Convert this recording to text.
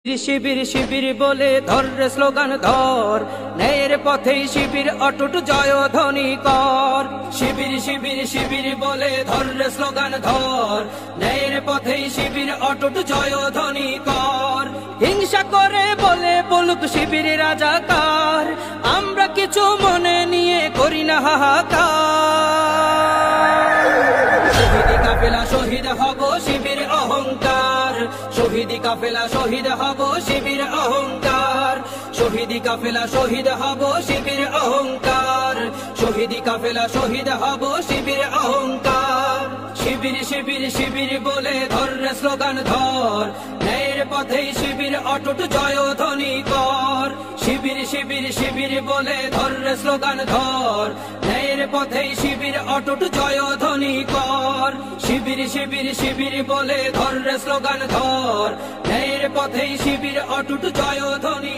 শিবির শিবির বলে ধর রে স্লোগান ধর, ন্যায়ের পথেই শিবির অটুট জয়ধ্বনি কর। শিবির শিবির শিবির বলে ধর রে স্লোগান ধর, ন্যায়ের পথেই শিবির অটুট জয়ধ্বনি কর। হিংসা করে বলে বলুক শিবির রাজাকার, আমরা কিছু মনে নিয়ে করি না হাহাকার। শহীদ কাফেলা শহীদ হব শিবির অহংকার, শহীদ কাফেলা শহীদ হব শিবির অহংকার। শহীদ কাফেলা শহীদ হব শিবির অহংকার, শহীদ কাফেলা শহীদ হব শিবির অহংকার। শিবির শিবির শিবির বলে ধর রে স্লোগান ধর, ন্যায়ের পথেই শিবির অটুট জয়ধ্বনি কর। শিবির শিবির শিবির বলে ধর রে স্লোগান ধর, ন্যায়ের পথেই শিবির অটুট জয়ধ্বনি কর। শিবির শিবির শিবির বলে ধর রে স্লোগান ধর, ন্যায়ের পথেই শিবির অটুট জয়ধ্বনি